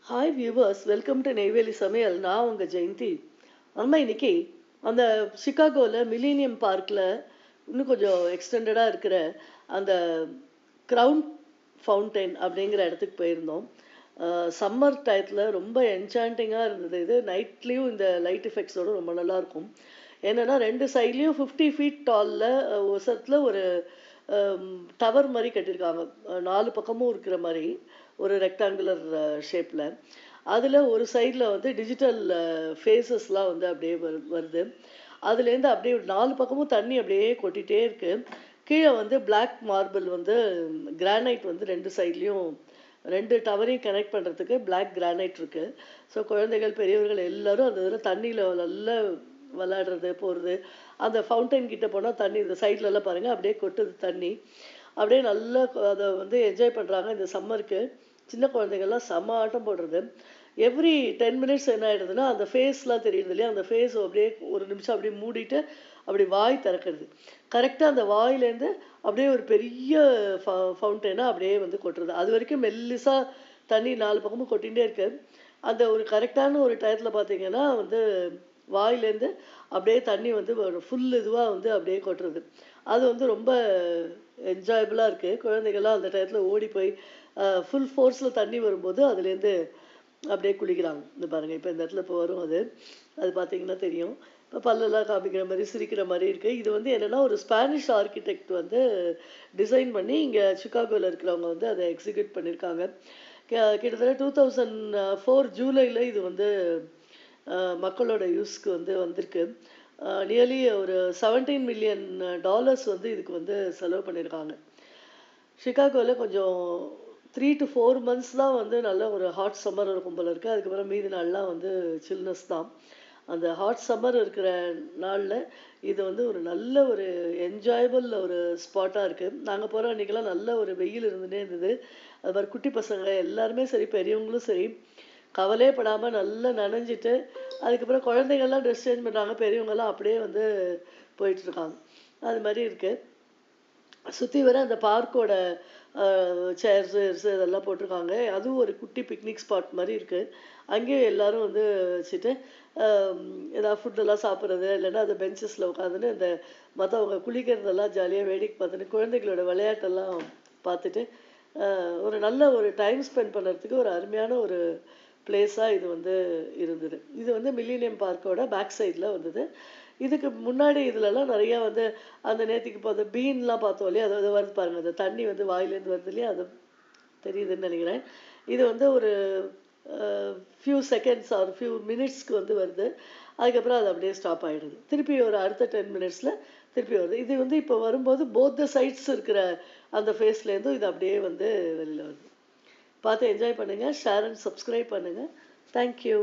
Hi viewers, welcome to Neyveli சமையல். நான் உங்கள் ஜெயந்தி. நம்ம இன்னைக்கு அந்த சிகாகோவில் மில்லேனியம் பார்க்கில் இன்னும் கொஞ்சம் எக்ஸ்டெண்டடாக இருக்கிற அந்த க்ரௌன் ஃபவுண்டைன் அப்படிங்கிற இடத்துக்கு போயிருந்தோம். சம்மர் டயத்தில் ரொம்ப என்சாண்டிங்காக இருந்தது. இது நைட்லேயும் இந்த லைட் எஃபெக்ட்ஸோடு ரொம்ப நல்லாயிருக்கும். என்னென்னா 2 சைட்லேயும் 50 ஃபீட் டாலில் ஒசரத்தில் ஒரு டவர் மாதிரி கட்டியிருக்காங்க. 4 பக்கமும் இருக்கிற மாதிரி ஒரு ரெக்டாங்குலர் ஷேப்பில். அதில் ஒரு சைடில் வந்து டிஜிட்டல் ஃபேஸஸ்லாம் வந்து அப்படியே வருது. அதுலேருந்து அப்படியே 4 பக்கமும் தண்ணி அப்படியே கொட்டிகிட்டே இருக்குது. கீழே வந்து பிளாக் மார்பிள் வந்து கிரானைட் வந்து 2 சைட்லேயும் 2 டவரையும் கனெக்ட் பண்ணுறதுக்கு பிளாக் கிரானைட் இருக்குது. ஸோ குழந்தைகள் பெரியவர்கள் எல்லோரும் அந்த இதில் தண்ணியில் நல்லா விளையாடுறது போகிறது. அந்த ஃபவுண்டைன் கிட்டே போனால் தண்ணி இந்த சைட்லலாம் பாருங்கள் அப்படியே கொட்டுது தண்ணி. அப்படியே நல்லா அதை வந்து என்ஜாய் பண்ணுறாங்க. இந்த சம்மருக்கு சின்ன குழந்தைகள்லாம் செம்ம ஆட்டம் போடுறது. எவ்ரி 10 மினிட்ஸ் என்ன ஆகிடுதுன்னா அந்த ஃபேஸ்லாம் தெரியுது இல்லையா, அந்த ஃபேஸ் அப்படியே ஒரு நிமிஷம் அப்படியே மூடிட்டு அப்படி வாய் திறக்கிறது. கரெக்டாக அந்த வாயிலேருந்து அப்படியே ஒரு பெரிய ஃபவுண்டைனாக அப்படியே வந்து கொட்டுறது. அது வரைக்கும் மெல்லிசாக தண்ணி 4 பக்கமும் கொட்டிகிட்டே இருக்கு. அந்த ஒரு கரெக்டான ஒரு டயத்தில் பார்த்தீங்கன்னா வந்து வாயிலேருந்து அப்படியே தண்ணி வந்து ஃபுல் இதுவாக வந்து அப்படியே கொட்டுறது. அது வந்து ரொம்ப என்ஜாயபுளாக இருக்குது. குழந்தைகள்லாம் அந்த டயத்தில் ஓடி போய் ஃபுல் ஃபோர்ஸில் தண்ணி வரும்போது அதுலேருந்து அப்படியே குளிக்கிறாங்க. இந்த பாருங்கள், இப்போ இந்த இடத்துல இப்போ வரும் அது பார்த்தீங்கன்னா தெரியும். இப்போ பல்லெல்லாம் காமிக்கிற மாதிரி சிரிக்கிற மாதிரி இருக்குது. இது வந்து என்னென்னா ஒரு ஸ்பானிஷ் ஆர்கிடெக்ட் வந்து டிசைன் பண்ணி இங்கே சிகாகோவில் இருக்கிறவங்க வந்து அதை எக்ஸிக்யூட் பண்ணியிருக்காங்க. கிட்டத்தட்ட 2004 ஜூலையில் இது வந்து மக்களோட யூஸ்க்கு வந்து வந்திருக்கு. நியர்லி ஒரு $17 மில்லியன் வந்து இதுக்கு வந்து செலவு பண்ணியிருக்காங்க. சிகாகோவில் கொஞ்சம் 3 to 4 months தான் வந்து நல்ல ஒரு ஹாட் சம்மர் இருக்கும் போல இருக்குது. அதுக்கப்புறம் மீதி நாள்லாம் வந்து சில்னஸ் தான். அந்த ஹாட் சம்மர் இருக்கிற நாளில் இது வந்து ஒரு நல்ல ஒரு என்ஜாயபிள் ஒரு ஸ்பாட்டாக இருக்குது. நாங்கள் போகிற அன்றைக்கெல்லாம் நல்ல ஒரு வெயில் இருந்துகிட்டே இருந்தது. அது மாதிரி குட்டி பசங்க எல்லாருமே சரி, பெரியவங்களும் சரி, கவலையே படாமல் நல்லா நனைஞ்சிட்டு அதுக்கப்புறம் குழந்தைங்கள்லாம் ட்ரெஸ் சேஞ்ச் பண்ணுறாங்க, பெரியவங்கெல்லாம் அப்படியே வந்து போயிட்டுருக்காங்க. அது மாதிரி இருக்குது. சுற்றி வர அந்த பார்க்கோட சேர்ஸு இதெல்லாம் போட்டிருக்காங்க. அதுவும் ஒரு குட்டி பிக்னிக் ஸ்பாட் மாதிரி இருக்குது. அங்கேயும் எல்லோரும் வந்து வச்சுட்டு ஏதாவது ஃபுட்டெல்லாம் சாப்பிட்றது, இல்லைன்னா அந்த பெஞ்சஸில் உட்காந்துன்னு இந்த மற்றவங்க குளிக்கிறதெல்லாம் ஜாலியாக வேடிக்கை பார்த்துட்டு குழந்தைகளோட விளையாட்டெல்லாம் பார்த்துட்டு ஒரு நல்ல ஒரு டைம் ஸ்பெண்ட் பண்ணுறதுக்கு ஒரு அருமையான ஒரு பிளேஸாக இது வந்து இருந்தது. இது வந்து மில்லேனியம் பார்க்கோட பேக் சைடில் வந்தது. இதுக்கு முன்னாடி இதுலலாம் நிறையா வந்து அந்த நேற்றுக்கு இப்போ அந்த பீன்லாம் பார்த்தோம் இல்லையா, அது வருது பாருங்கள், அந்த தண்ணி வந்து வாயிலேருந்து வருது இல்லையா, அது தெரியுதுன்னு நினைக்கிறேன். இது வந்து ஒரு ஃபியூ செகண்ட்ஸ் ஆர் ஃபியூ மினிட்ஸ்க்கு வந்து வருது. அதுக்கப்புறம் அது அப்படியே ஸ்டாப் ஆகிடுது. திருப்பி ஒரு அடுத்த 10 மினிட்ஸில் திருப்பி வருது. இது வந்து இப்போ வரும்போது போத் த சைட்ஸ் இருக்கிற அந்த ஃபேஸ்லேருந்தும் இது அப்படியே வந்து வெளியில் வருது. பார்த்து என்ஜாய் பண்ணுங்கள். ஷேர் அண்ட் சப்ஸ்கிரைப் பண்ணுங்கள். தேங்க்யூ.